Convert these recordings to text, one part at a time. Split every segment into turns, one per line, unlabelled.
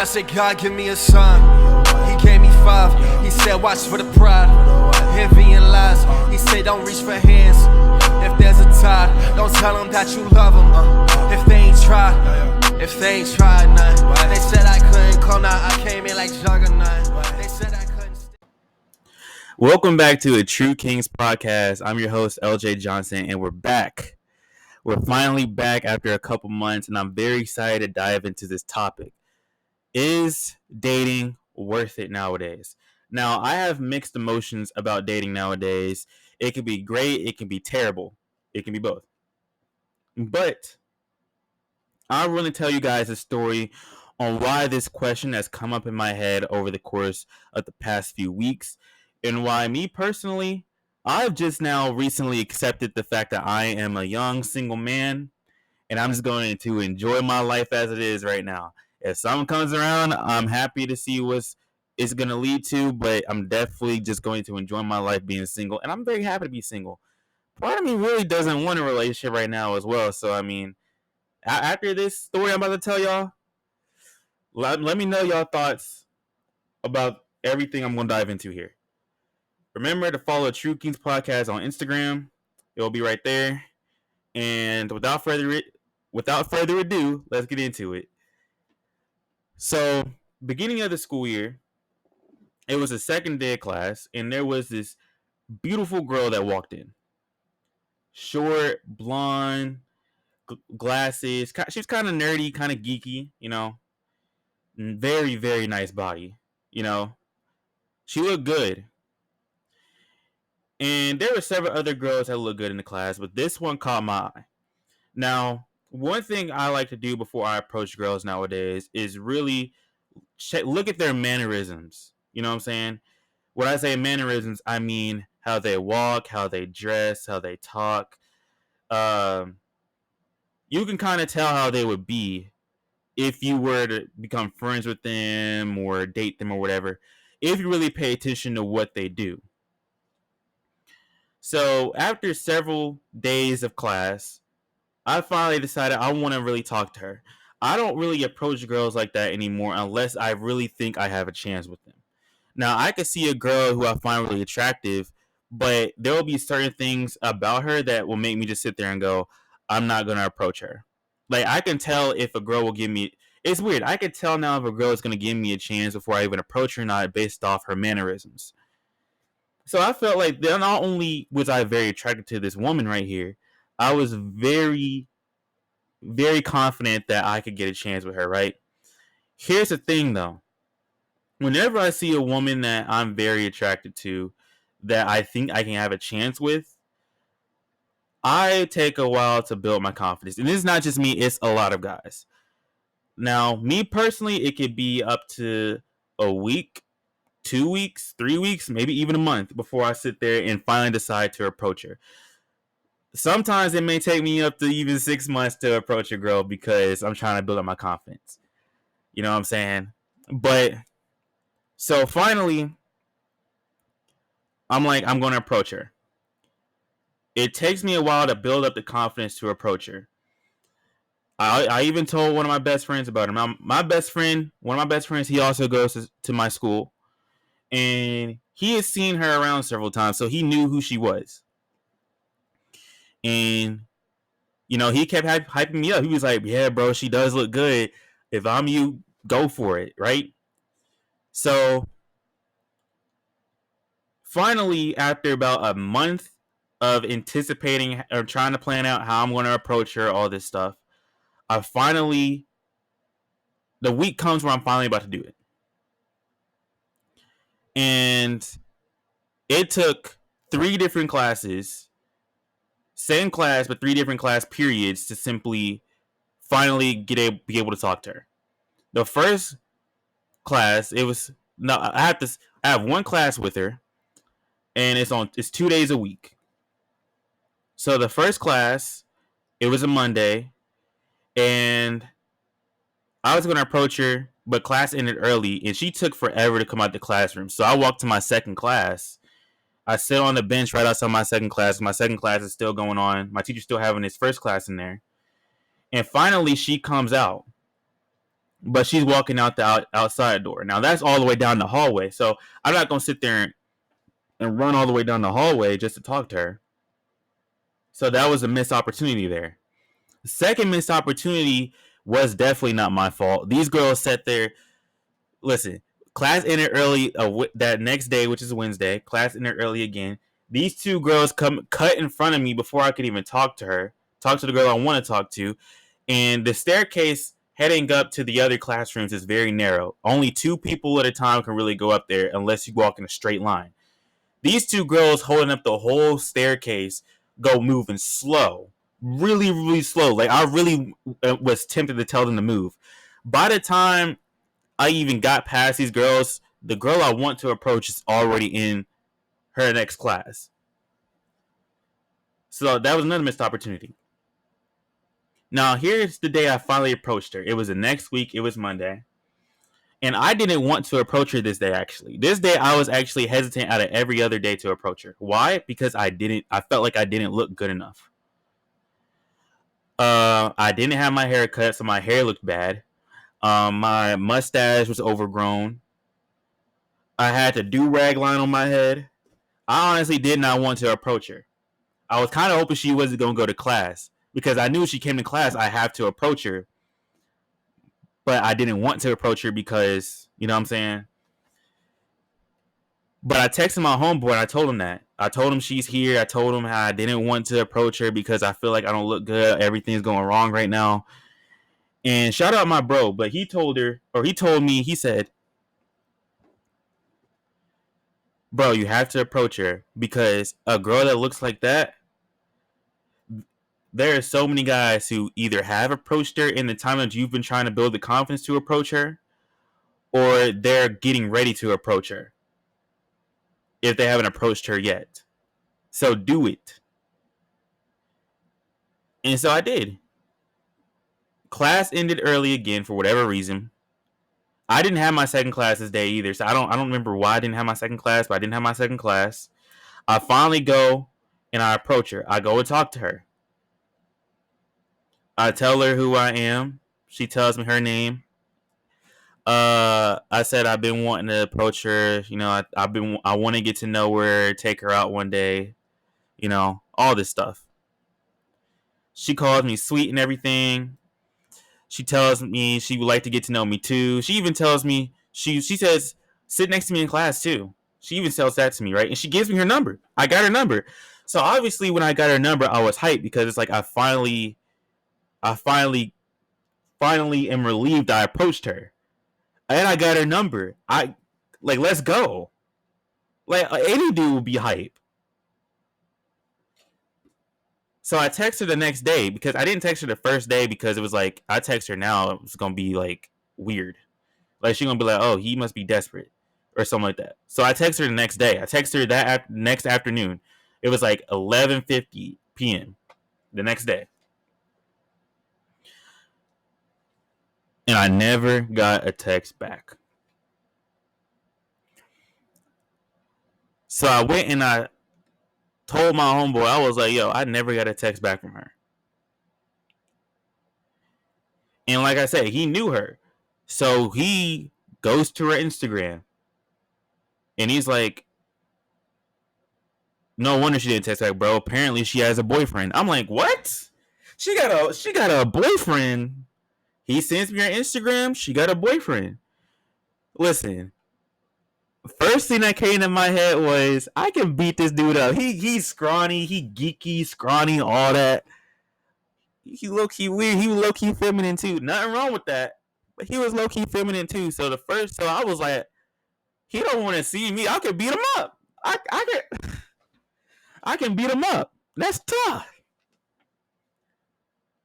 I said, God, give me a sign. He gave me 5. He said, watch for the pride. Envy and lies. He said, don't reach for hands. If there's a tide, don't tell them that you love them. If they ain't tried, none. They said I couldn't come now. I came in like Juggernaut. They said I couldn't.
Welcome back to a True Kings podcast. I'm your host, LJ Johnson, and we're back. We're finally back after a couple months, and I'm very excited to dive into this topic. Is dating worth it nowadays? Now, I have mixed emotions about dating nowadays. It can be great. It can be terrible. It can be both. But I want to tell you guys a story on why this question has come up in my head over the course of the past few weeks, and why me personally, I've just now recently accepted the fact that I am a young single man, and I'm just going to enjoy my life as it is right now. If something comes around, I'm happy to see what it's going to lead to, but I'm definitely just going to enjoy my life being single, and I'm very happy to be single. Part of me really doesn't want a relationship right now as well, so I mean, after this story I'm about to tell y'all, let me know y'all thoughts about everything I'm going to dive into here. Remember to follow True Kings Podcast on Instagram. It will be right there. And without further ado, let's get into it. So, beginning of the school year, it was the second day of class, and there was this beautiful girl that walked in. Short, blonde, glasses. She was kind of nerdy, kind of geeky, you know. Very, very nice body, you know. She looked good. And there were several other girls that looked good in the class, but this one caught my eye. Now, one thing I like to do before I approach girls nowadays is really look at their mannerisms. You know what I'm saying? When I say mannerisms, I mean how they walk, how they dress, how they talk. You can kind of tell how they would be if you were to become friends with them or date them or whatever, if you really pay attention to what they do. So after several days of class, I finally decided I want to really talk to her. I don't really approach girls like that anymore unless I really think I have a chance with them. Now, I could see a girl who I find really attractive, but there will be certain things about her that will make me just sit there and go, I'm not going to approach her. Like, I can tell if a girl will give me... It's weird. I can tell now if a girl is going to give me a chance before I even approach her or not based off her mannerisms. So I felt like not only was I very attracted to this woman right here, I was very, very confident that I could get a chance with her, right? Here's the thing, though. Whenever I see a woman that I'm very attracted to, that I think I can have a chance with, I take a while to build my confidence. And this is not just me, it's a lot of guys. Now, me personally, it could be up to a week, 2 weeks, 3 weeks, maybe even a month before I sit there and finally decide to approach her. Sometimes it may take me up to even 6 months to approach a girl because I'm trying to build up my confidence. You know what I'm saying? But so finally, I'm like, I'm going to approach her. It takes me a while to build up the confidence to approach her. I even told one of my best friends about her. One of my best friends, he also goes to my school. And he has seen her around several times, so he knew who she was. And, you know, he kept hyping me up. He was like, yeah, bro, she does look good. If I'm you, go for it, right? So, finally, after about a month of anticipating or trying to plan out how I'm going to approach her, all this stuff, the week comes where I'm finally about to do it. And it took 3 different classes, same class, but 3 different class periods to simply finally be able to talk to her. The first class, I have one class with her, and it's 2 days a week. So the first class, it was a Monday, and I was going to approach her, but class ended early, and she took forever to come out the classroom. So I walked to my second class. I sit on the bench right outside my second class. My second class is still going on. My teacher's still having his first class in there. And finally, she comes out. but she's walking out the outside door. Now that's all the way down the hallway, so I'm not gonna sit there and run all the way down the hallway just to talk to her. So that was a missed opportunity there. The second missed opportunity was definitely not my fault. These girls sat there. Listen, class ended early that next day, which is Wednesday. Class ended early again. These two girls cut in front of me before I could even talk to the girl I want to talk to. And the staircase heading up to the other classrooms is very narrow. Only two people at a time can really go up there unless you walk in a straight line. These two girls holding up the whole staircase go moving slow. Really, really slow. Like, I really was tempted to tell them to move. By the time I even got past these girls, the girl I want to approach is already in her next class. So that was another missed opportunity. Now, here's the day I finally approached her. It was the next week. It was Monday. And I didn't want to approach her this day, actually. This day, I was actually hesitant out of every other day to approach her. Why? Because I felt like I didn't look good enough. I didn't have my hair cut, so my hair looked bad. My mustache was overgrown. I had the do-rag line on my head. I honestly did not want to approach her. I was kind of hoping she wasn't going to go to class, because I knew if she came to class, I have to approach her. But I didn't want to approach her because, you know what I'm saying? But I texted my homeboy and I told him that. I told him she's here. I told him how I didn't want to approach her because I feel like I don't look good. Everything's going wrong right now. And shout out my bro, but he told me, he said, bro, you have to approach her because a girl that looks like that, there are so many guys who either have approached her in the time that you've been trying to build the confidence to approach her, or they're getting ready to approach her if they haven't approached her yet. So do it. And so I did. Class ended early again for whatever reason. I didn't have my second class this day either, so I don't remember why I didn't have my second class, but I didn't have my second class. I finally go and I approach her. I go and talk to her. I tell her who I am. She tells me her name. I said I've been wanting to approach her. You know, I want to get to know her, take her out one day. You know, all this stuff. She calls me sweet and everything. She tells me she would like to get to know me too. She even tells me she says sit next to me in class too. She even tells that to me, right? And she gives me her number. I got her number. So obviously when I got her number, I was hyped because it's like I finally am relieved I approached her. And I got her number. Let's go. Like, any dude would be hype. So I text her the next day because I didn't text her the first day because it was like, I text her now, it's going to be like weird. Like, she's going to be like, oh, he must be desperate or something like that. So I text her the next day. I text her that next afternoon. It was like 11:50 p.m. the next day. And I never got a text back. So I went and I told my homeboy, I was like, yo, I never got a text back from her. And like I said, he knew her. So he goes to her Instagram. And he's like, no wonder she didn't text back, bro. Apparently she has a boyfriend. I'm like, what? She got a boyfriend. He sends me her Instagram. She got a boyfriend. Listen. First thing that came in my head was, I can beat this dude up. He's scrawny, he geeky, scrawny, all that. He low-key weird. He was low-key feminine too. Nothing wrong with that. But he was low-key feminine too. So I was like, he don't want to see me. I can beat him up. I can beat him up. That's tough.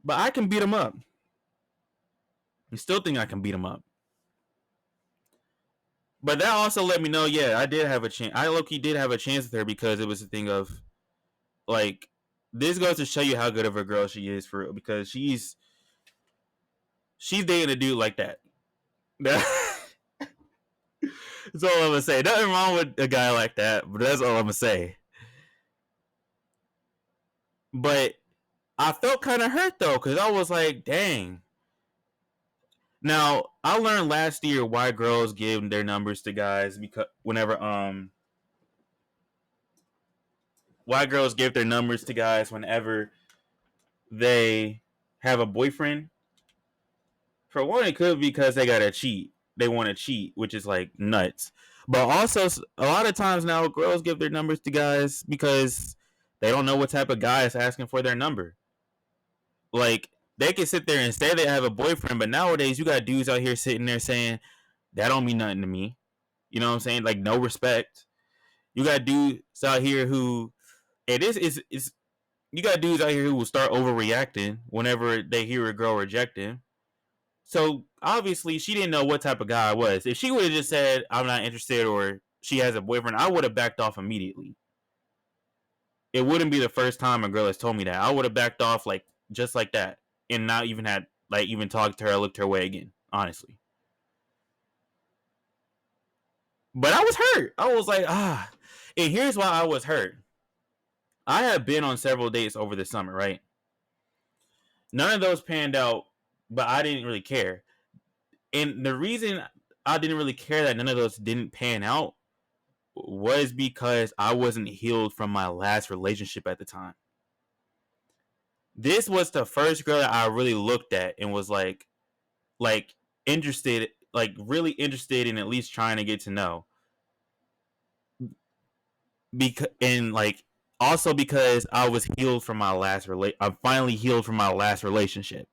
But I can beat him up. I still think I can beat him up. But that also let me know, yeah, I did have a chance. I low-key did have a chance with her because it was a thing of, like, this goes to show you how good of a girl she is for real. Because she's dating a dude like that. That's all I'm gonna say. Nothing wrong with a guy like that, but that's all I'm gonna say. But I felt kind of hurt though, because I was like, dang. Now, I learned last year why girls give their numbers to guys because why girls give their numbers to guys whenever they have a boyfriend. For one, it could be because they gotta cheat. They want to cheat, which is like nuts. But also, a lot of times now, girls give their numbers to guys because they don't know what type of guy is asking for their number. Like, they can sit there and say they have a boyfriend, but nowadays you got dudes out here sitting there saying that don't mean nothing to me. You know what I'm saying? Like, no respect. You got dudes out here who it is you got dudes out here who will start overreacting whenever they hear a girl rejecting. So obviously she didn't know what type of guy I was. If she would have just said I'm not interested or she has a boyfriend, I would have backed off immediately. It wouldn't be the first time a girl has told me that. I would have backed off like just like that and not even had like even talked to her or looked her way again, honestly. But I was hurt. I was like, and here's why I was hurt. I have been on several dates over the summer, right? None of those panned out, but I didn't really care. And the reason I didn't really care that none of those didn't pan out was because I wasn't healed from my last relationship at the time. This was the first girl that I really looked at and was like interested, like really interested in at least trying to get to know. And like also because I was healed from my last I'm finally healed from my last relationship.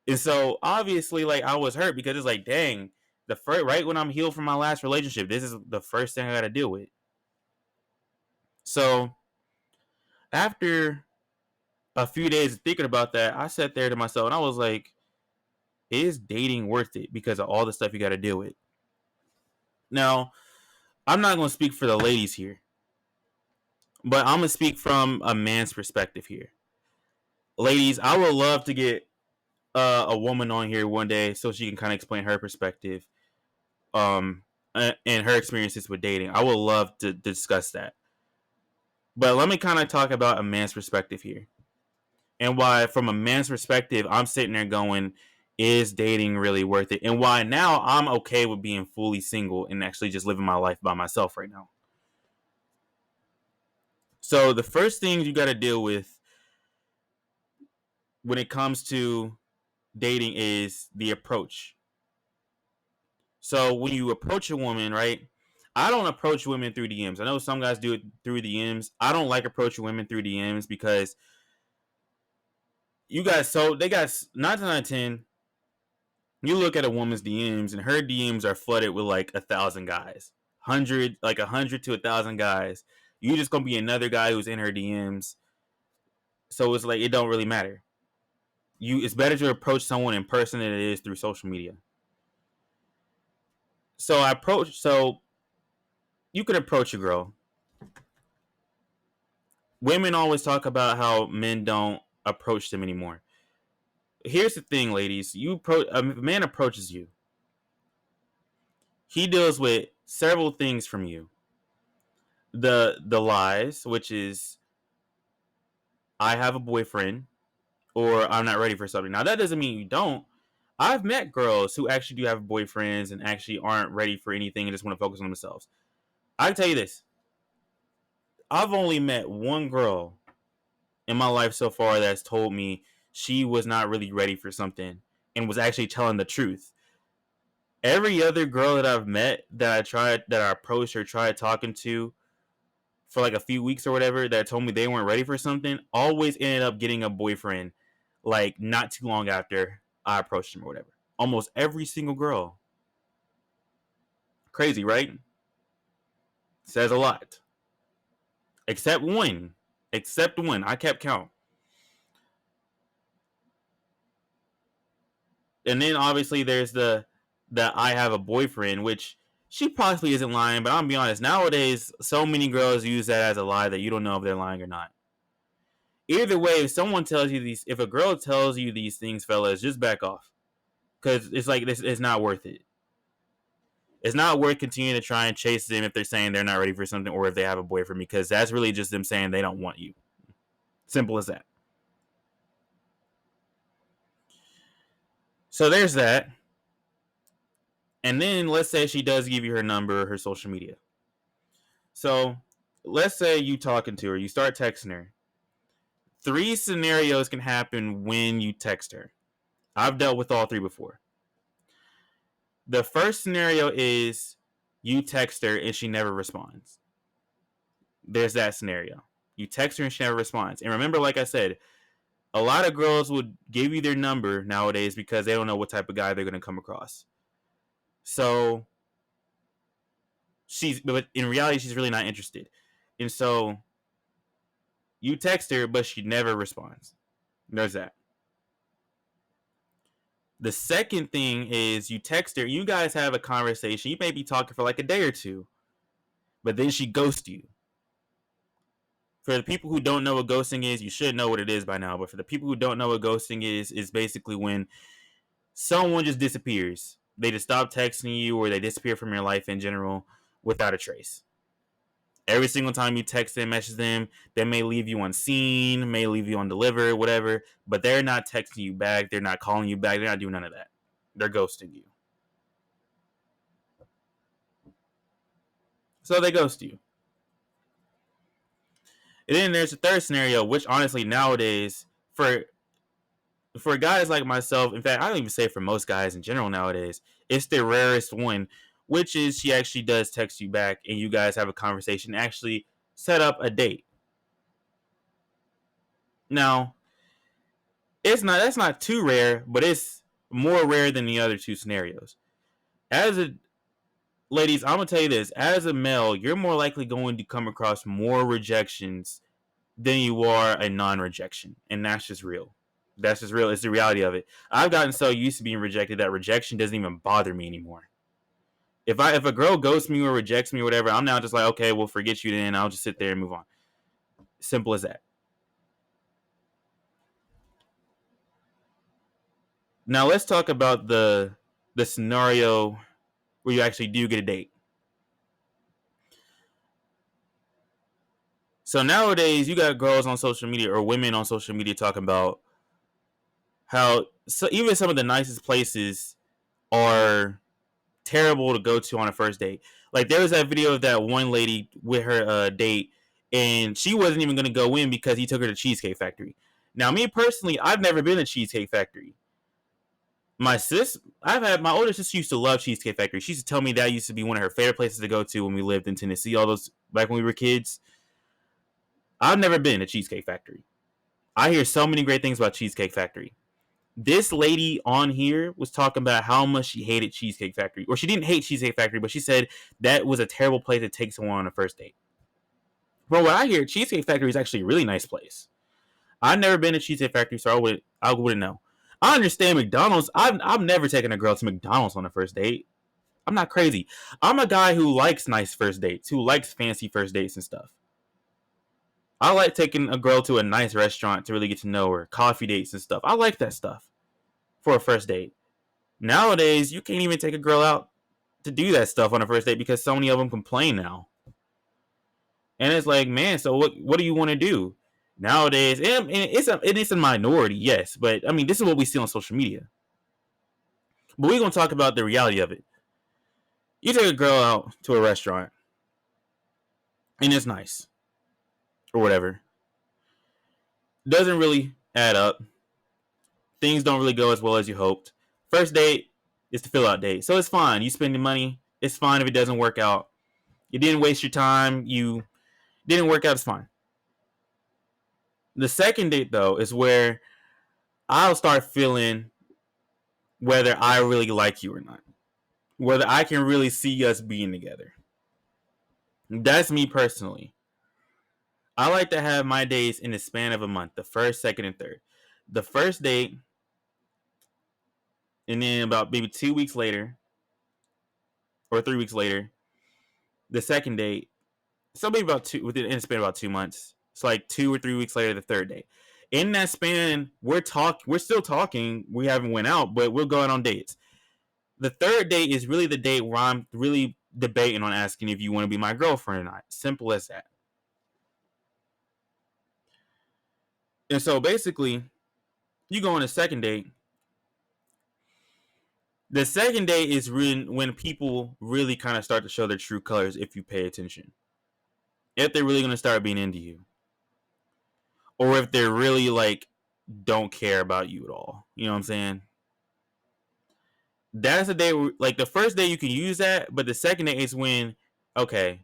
And so obviously like I was hurt because it's like, dang, the first right when I'm healed from my last relationship, this is the first thing I got to deal with. So after a few days of thinking about that, I sat there to myself and I was like, is dating worth it because of all the stuff you got to deal with? Now, I'm not going to speak for the ladies here, but I'm going to speak from a man's perspective here. Ladies, I would love to get a woman on here one day so she can kind of explain her perspective and her experiences with dating. I would love to discuss that. But let me kind of talk about a man's perspective here. And why, from a man's perspective, I'm sitting there going, is dating really worth it? And why now I'm okay with being fully single and actually just living my life by myself right now. So the first thing you got to deal with when it comes to dating is the approach. So when you approach a woman, right? I don't approach women through DMs. I know some guys do it through DMs. I don't like approaching women through DMs because you guys, so they got 9 out of 10. You look at a woman's DMs and her DMs are flooded with like 1,000 guys, 100 to 1,000 guys. You just gonna be another guy who's in her DMs. So it's like it don't really matter. It's better to approach someone in person than it is through social media. So you can approach a girl. Women always talk about how men don't approach them anymore. Here's the thing, ladies. A man approaches you. He deals with several things from you. The lies, which is I have a boyfriend or I'm not ready for something. Now that doesn't mean you don't. I've met girls who actually do have boyfriends and actually aren't ready for anything and just want to focus on themselves. I can tell you this. I've only met one girl in my life so far that's told me she was not really ready for something and was actually telling the truth. Every other girl that I've met that I approached or tried talking to for like a few weeks or whatever that told me they weren't ready for something always ended up getting a boyfriend like not too long after I approached them or whatever. Almost every single girl. Crazy, right? Says a lot. Except one. I kept count. And then obviously there's the I have a boyfriend, which she possibly isn't lying, but I'm gonna be honest, nowadays so many girls use that as a lie that you don't know if they're lying or not. Either way, if a girl tells you these things, fellas, just back off. Because it's like it's not worth it. It's not worth continuing to try and chase them if they're saying they're not ready for something or if they have a boyfriend, because that's really just them saying they don't want you. Simple as that. So there's that. And then let's say she does give you her number, her social media. So let's say you talking to her, you start texting her. 3 scenarios can happen when you text her. I've dealt with all 3 before. The first scenario is you text her and she never responds. There's that scenario. You text her and she never responds. And remember, like I said, a lot of girls would give you their number nowadays because they don't know what type of guy they're going to come across. So but in reality, she's really not interested. And so you text her, but she never responds. There's that. The second thing is you text her, you guys have a conversation. You may be talking for like a day or two, but then she ghosts you. For the people who don't know what ghosting is, you should know what it is by now. But for the people who don't know what ghosting is basically when someone just disappears. They just stop texting you or they disappear from your life in general without a trace. Every single time you text them, message them, they may leave you unseen, may leave you undelivered, whatever, but they're not texting you back. They're not calling you back. They're not doing none of that. They're ghosting you. So they ghost you. And then there's a third scenario, which honestly nowadays, for guys like myself, in fact, I don't even say for most guys in general nowadays, it's the rarest one, which is she actually does text you back and you guys have a conversation, actually set up a date. Now, that's not too rare, but it's more rare than the other 2 scenarios. Ladies, I'm gonna tell you this, as a male, you're more likely going to come across more rejections than you are a non-rejection, and that's just real. That's just real. It's the reality of it. I've gotten so used to being rejected that rejection doesn't even bother me anymore. If a girl ghosts me or rejects me or whatever, I'm now just like, okay, we'll forget you then. I'll just sit there and move on. Simple as that. Now let's talk about the scenario where you actually do get a date. So nowadays, you got girls on social media or women on social media talking about how even some of the nicest places are terrible to go to on a first date. Like there was that video of that one lady with her date, and she wasn't even going to go in because he took her to Cheesecake Factory. Now, me personally, I've never been to Cheesecake Factory. My older sister used to love Cheesecake Factory. She used to tell me that used to be one of her favorite places to go to when we lived in Tennessee. All those back when we were kids. I've never been to Cheesecake Factory. I hear so many great things about Cheesecake Factory. This lady on here was talking about how much she hated Cheesecake Factory. Or she didn't hate Cheesecake Factory, but she said that was a terrible place to take someone on a first date. From what I hear, Cheesecake Factory is actually a really nice place. I've never been to Cheesecake Factory, so I wouldn't know. I understand McDonald's. I've never taken a girl to McDonald's on a first date. I'm not crazy. I'm a guy who likes nice first dates, who likes fancy first dates and stuff. I like taking a girl to a nice restaurant to really get to know her, coffee dates and stuff. I like that stuff for a first date. Nowadays, you can't even take a girl out to do that stuff on a first date because so many of them complain now. And it's like, man, so what do you want to do? Nowadays, and it's a minority, yes, but I mean, this is what we see on social media. But we're going to talk about the reality of it. You take a girl out to a restaurant, and it's nice, or whatever. Doesn't really add up. Things don't really go as well as you hoped. First date is the fill out date, so it's fine. You spend the money. It's fine if it doesn't work out. You didn't waste your time. You didn't work out. It's fine. The second date, though, is where I'll start feeling whether I really like you or not. Whether I can really see us being together. That's me personally. I like to have my dates in the span of a month. The first, second, and third. The first date, and then about maybe 2 weeks later, or 3 weeks later, the second date. So maybe in the span of about 2 months. It's like 2 or 3 weeks later, the third date. In that span, we're still talking. We haven't went out, but we're going on dates. The third date is really the date where I'm really debating on asking if you want to be my girlfriend or not. Simple as that. And so basically, you go on a second date, The second date is when people really kind of start to show their true colors if you pay attention. If they're really going to start being into you. Or if they're really like don't care about you at all. You know what I'm saying? That's the day where, like the first day you can use that, but the second day is when, okay,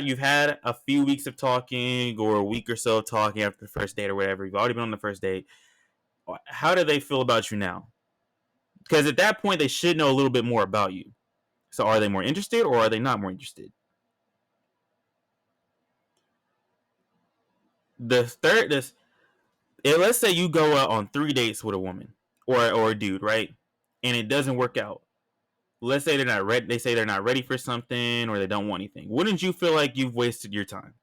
you've had a few weeks of talking or a week or so of talking after the first date or whatever. You've already been on the first date. How do they feel about you now? Because at that point, they should know a little bit more about you. So are they more interested or are they not more interested? The third, let's say you go out on 3 dates with a woman or a dude, right? And it doesn't work out. Let's say they're not ready. They say they're not ready for something or they don't want anything. Wouldn't you feel like you've wasted your time?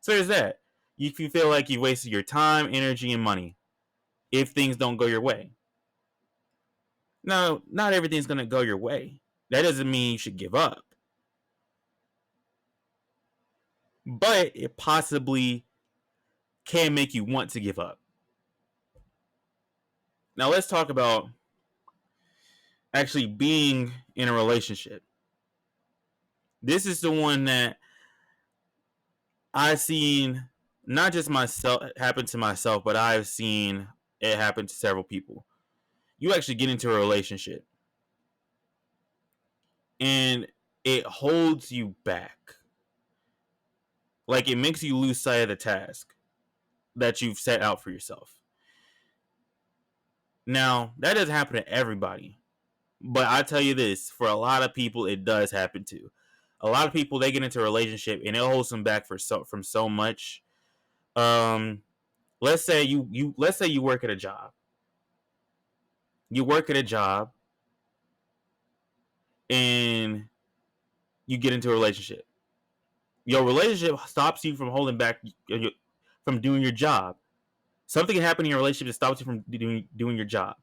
So there's that. You feel like you've wasted your time, energy, and money if things don't go your way. Now, not everything's going to go your way. That doesn't mean you should give up. But it possibly can make you want to give up. Now, let's talk about actually being in a relationship. This is the one that I've seen not just myself happen to myself, but I've seen it happen to several people. You actually get into a relationship and it holds you back. Like it makes you lose sight of the task that you've set out for yourself. Now, that doesn't happen to everybody. But I tell you this, for a lot of people, it does happen to. A lot of people, they get into a relationship and it holds them back from so much. Let's say you work at a job. You work at a job and you get into a relationship. Your relationship stops you from holding back from doing your job. Something can happen in your relationship that stops you from doing your job.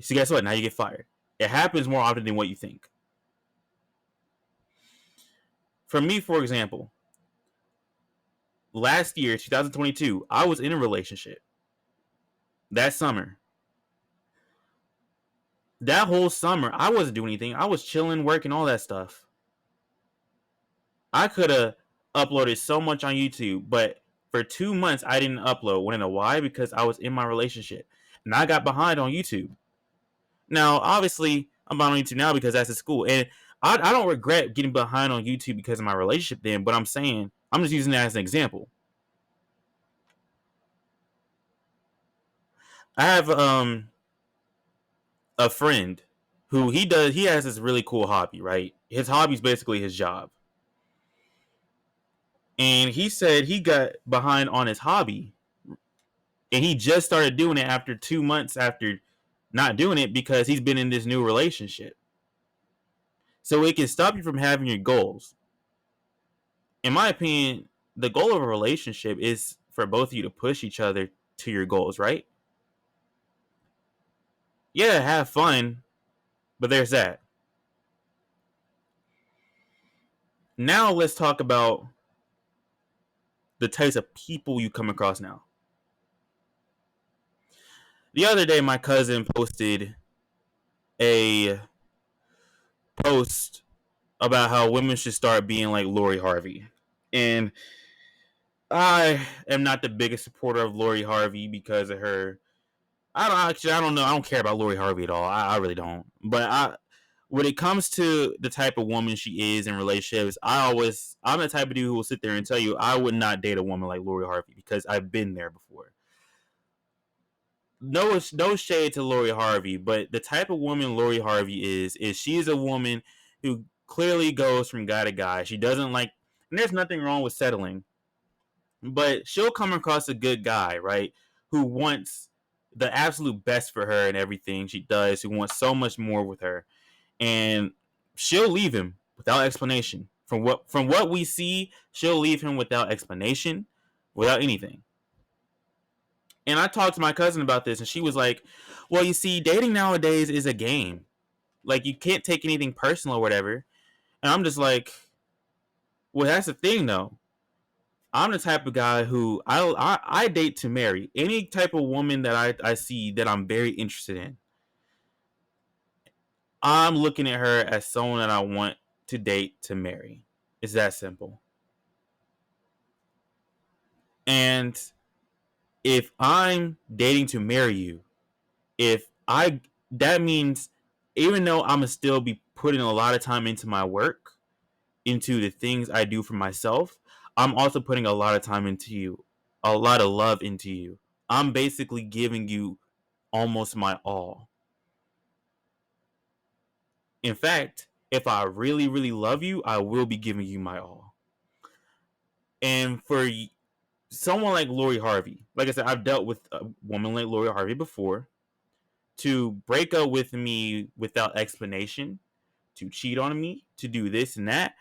So guess what? Now you get fired. It happens more often than what you think. For me, for example, last year, 2022, I was in a relationship. That summer. That whole summer, I wasn't doing anything. I was chilling, working, all that stuff. I could have uploaded so much on YouTube, but for 2 months, I didn't upload. Want to know why? Because I was in my relationship. And I got behind on YouTube. Now, obviously, I'm behind on YouTube now because that's at school. And I don't regret getting behind on YouTube because of my relationship then, but I'm just using that as an example. I have a friend who he has this really cool hobby, right? His hobby is basically his job. And he said he got behind on his hobby. And he just started doing it after 2 months after not doing it because he's been in this new relationship. So it can stop you from having your goals. In my opinion, the goal of a relationship is for both of you to push each other to your goals, right? Yeah, have fun, but there's that. Now let's talk about the types of people you come across now. The other day, my cousin posted a post about how women should start being like Lori Harvey. And I am not the biggest supporter of Lori Harvey because of her. I don't know. I don't care about Lori Harvey at all. I really don't. But when it comes to the type of woman she is in relationships, I'm the type of dude who will sit there and tell you I would not date a woman like Lori Harvey because I've been there before. No shade to Lori Harvey, but the type of woman Lori Harvey is she's a woman who clearly goes from guy to guy. She doesn't like, and there's nothing wrong with settling, but she'll come across a good guy, right? Who wants the absolute best for her and everything she does, who wants so much more with her. And she'll leave him without explanation. From what we see, she'll leave him without explanation, without anything. And I talked to my cousin about this, and she was like, well, you see, dating nowadays is a game. Like, you can't take anything personal or whatever. And I'm just like, well, that's the thing, though. I'm the type of guy who I date to marry. Any type of woman that I see that I'm very interested in. I'm looking at her as someone that I want to date to marry. It's that simple. And if I'm dating to marry you, if I that means even though I'm gonna still be putting a lot of time into my work, into the things I do for myself, I'm also putting a lot of time into you, a lot of love into you. I'm basically giving you almost my all. In fact, if I really, really love you, I will be giving you my all. And for someone like Lori Harvey, like I said, I've dealt with a woman like Lori Harvey before. To break up with me without explanation, to cheat on me, to do this and that,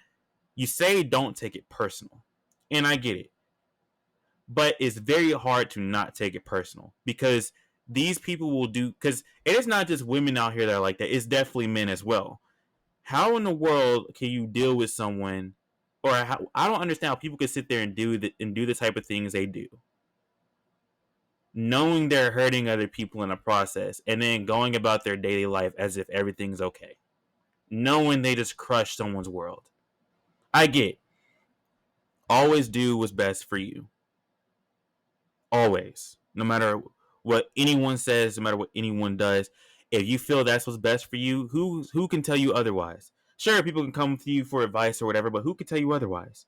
you say don't take it personal. And I get it. But it's very hard to not take it personal because these people will do, because it is not just women out here that are like that, it's definitely men as well. How in the world can you deal with someone, or how, I don't understand how people can sit there and do the type of things they do, knowing they're hurting other people in the process, and then going about their daily life as if everything's okay, knowing they just crushed someone's world. I get, always do what's best for you, always, no matter what anyone says, no matter what anyone does. If you feel that's what's best for you, who can tell you otherwise? Sure, people can come to you for advice or whatever, but who can tell you otherwise?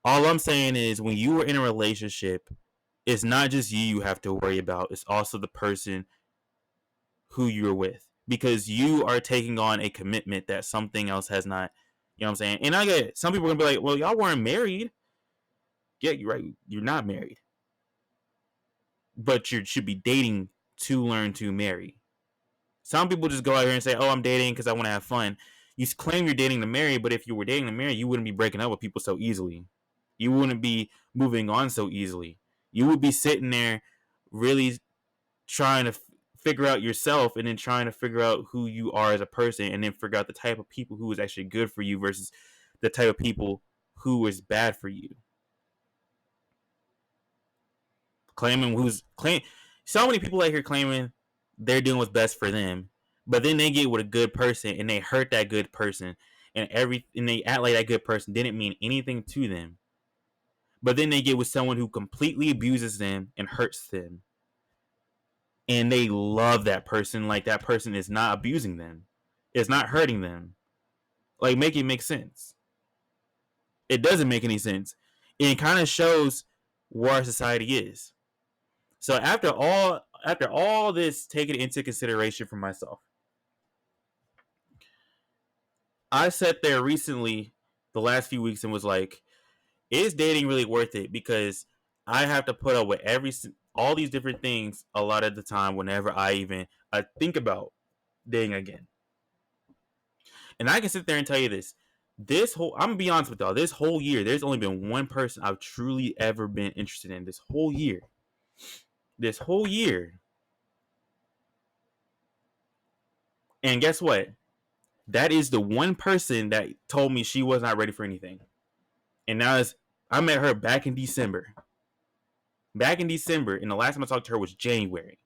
All I'm saying is, when you are in a relationship, it's not just you have to worry about, it's also the person who you're with, because you are taking on a commitment that something else has not. You know what I'm saying? And I get it. Some people are gonna be like, well, y'all weren't married. Yeah, you're right, you're not married, but you should be dating to learn to marry. Some people just go out here and say, oh, I'm dating because I want to have fun. You claim you're dating to marry, but if you were dating to marry, you wouldn't be breaking up with people so easily. You wouldn't be moving on so easily. You would be sitting there really trying to figure out yourself, and then trying to figure out who you are as a person, and then figure out the type of people who is actually good for you versus the type of people who is bad for you. So many people out here claiming they're doing what's best for them, but then they get with a good person and they hurt that good person, and they act like that good person didn't mean anything to them. But then they get with someone who completely abuses them and hurts them, and they love that person like that person is not abusing them, it's not hurting them. Like, make it make sense. It doesn't make any sense. It kind of shows where our society is. So after all this taken into consideration for myself, I sat there recently the last few weeks and was like, is dating really worth it? Because I have to put up with all these different things a lot of the time whenever I think about dating again. And I can sit there and tell you this. I'm gonna be honest with y'all, this whole year, there's only been one person I've truly ever been interested in this whole year. This whole year. And guess what? That is the one person that told me she was not ready for anything. And now I met her back in December. And the last time I talked to her was January.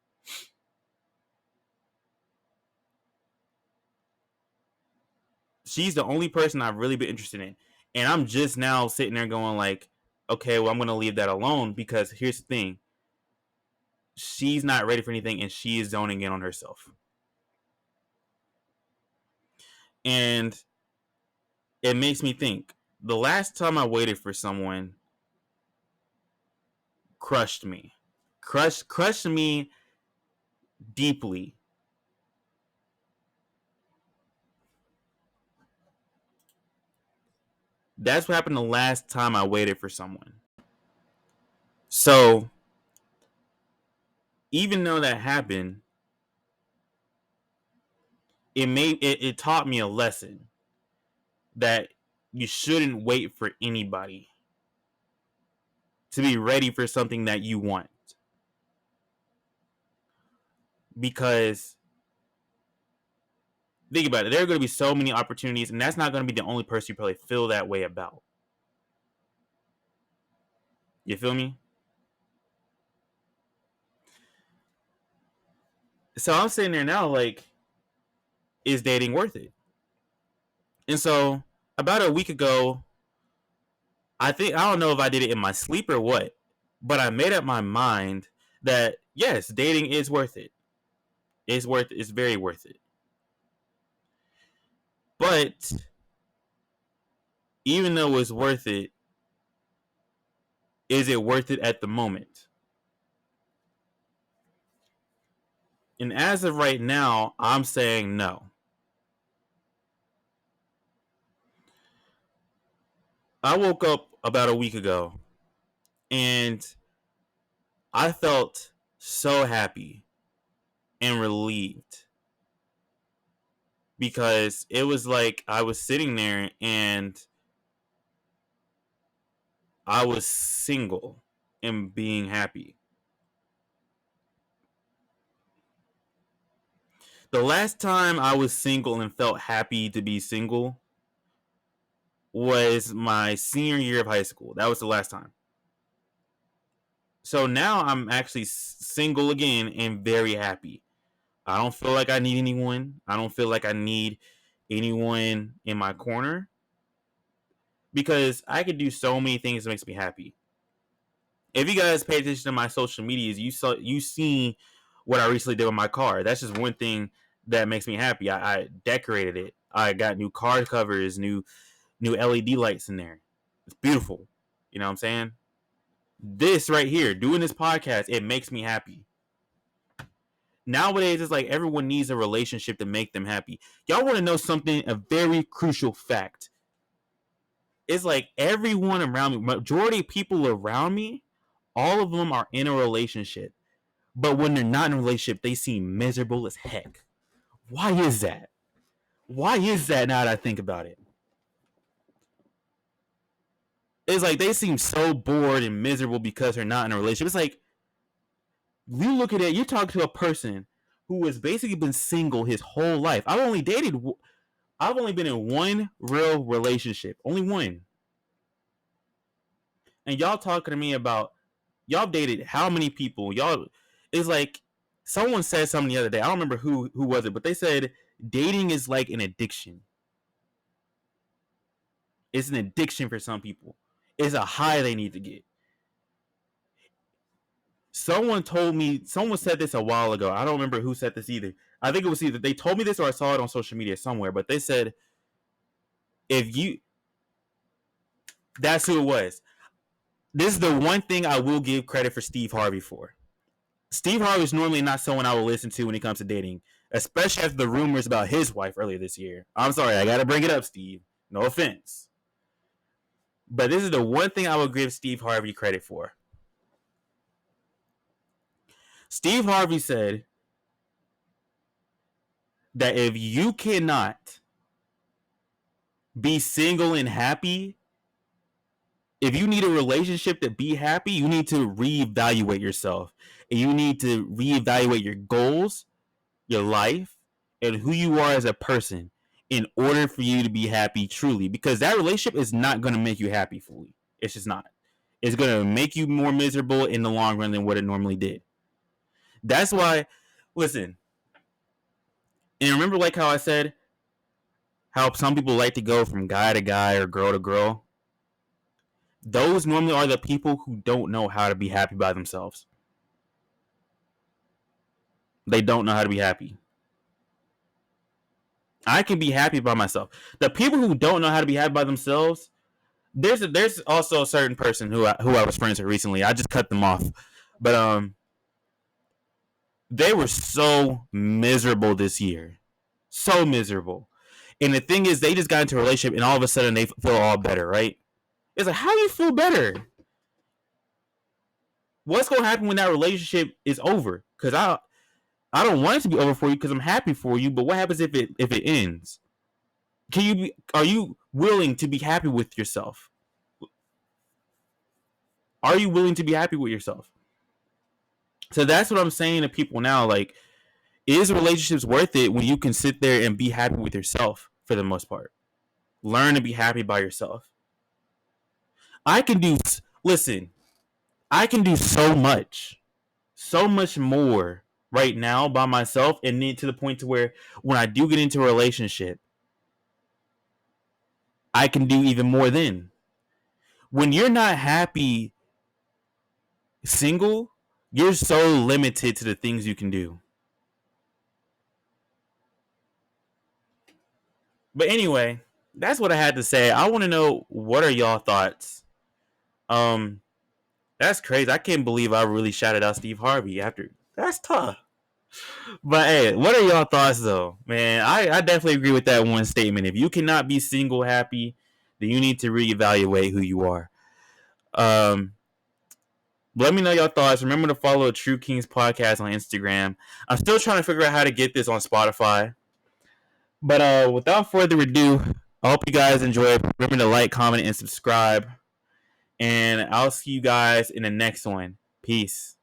She's the only person I've really been interested in. And I'm just now sitting there going like, okay, well, I'm going to leave that alone, because here's the thing. She's not ready for anything, and she is zoning in on herself. And it makes me think, the last time I waited for someone crushed me. Crushed me deeply. That's what happened the last time I waited for someone. So, even though that happened, it taught me a lesson that you shouldn't wait for anybody to be ready for something that you want. Because think about it, there are going to be so many opportunities, and that's not going to be the only person you probably feel that way about. You feel me? So I'm sitting there now like, is dating worth it? And so about a week ago, I don't know if I did it in my sleep or what, but I made up my mind that yes, dating is worth it. It's very worth it. But even though it's worth it, is it worth it at the moment? And as of right now, I'm saying no. I woke up about a week ago and I felt so happy and relieved because it was like I was sitting there and I was single and being happy. The last time I was single and felt happy to be single was my senior year of high school. That was the last time. So now I'm actually single again and very happy. I don't feel like I need anyone. I don't feel like I need anyone in my corner because I could do so many things that makes me happy. If you guys pay attention to my social medias, you seen what I recently did with my car. That's just one thing that makes me happy. I decorated it. I got new car covers, new LED lights in there. It's beautiful. You know what I'm saying? This right here, doing this podcast, it makes me happy. Nowadays, it's like everyone needs a relationship to make them happy. Y'all want to know something? A very crucial fact. It's like everyone around me, majority of people around me, all of them are in a relationship. But when they're not in a relationship, they seem miserable as heck. Why is that? Why is that now that I think about it? It's like they seem so bored and miserable because they're not in a relationship. It's like, you look at it, you talk to a person who has basically been single his whole life. I've only been in one real relationship. Only one. And y'all talking to me about, y'all dated how many people? Y'all, it's like, someone said something the other day. I don't remember who was it, but they said dating is like an addiction. It's an addiction for some people. It's a high they need to get. Someone said this a while ago. I don't remember who said this either. I think it was either they told me this or I saw it on social media somewhere, but they said, that's who it was. This is the one thing I will give credit for Steve Harvey for. Steve Harvey is normally not someone I will listen to when it comes to dating, especially after the rumors about his wife earlier this year. I'm sorry, I got to bring it up, Steve. No offense. But this is the one thing I will give Steve Harvey credit for. Steve Harvey said that if you cannot be single and happy, if you need a relationship to be happy, you need to reevaluate yourself. And you need to reevaluate your goals, your life, and who you are as a person in order for you to be happy truly. Because that relationship is not going to make you happy fully. It's just not. It's going to make you more miserable in the long run than what it normally did. That's why, listen, and remember like how I said how some people like to go from guy to guy or girl to girl? Those normally are the people who don't know how to be happy by themselves. They don't know how to be happy. I can be happy by myself. The people who don't know how to be happy by themselves, there's also a certain person who I was friends with recently. I just cut them off. But they were so miserable this year. So miserable. And the thing is, they just got into a relationship and all of a sudden they feel all better, right? It's like, how do you feel better? What's going to happen when that relationship is over? Because I don't want it to be over for you because I'm happy for you, but what happens if it ends? Are you willing to be happy with yourself? Are you willing to be happy with yourself? So that's what I'm saying to people now. Like, is relationships worth it when you can sit there and be happy with yourself for the most part? Learn to be happy by yourself. I can do so much more right now by myself, and then to the point to where when I do get into a relationship, I can do even more then. When you're not happy single, you're so limited to the things you can do. But anyway, that's what I had to say. I want to know, what are y'all thoughts? Um, that's crazy. I can't believe I really shouted out Steve Harvey after. That's tough. But hey, what are y'all thoughts though, man? I definitely agree with that one statement. If you cannot be single happy, then you need to reevaluate who you are. Um, let me know your thoughts. Remember to follow True Kings Podcast on Instagram. I'm still trying to figure out how to get this on Spotify. But without further ado, I hope you guys enjoy. Remember to like, comment, and subscribe. And I'll see you guys in the next one. Peace.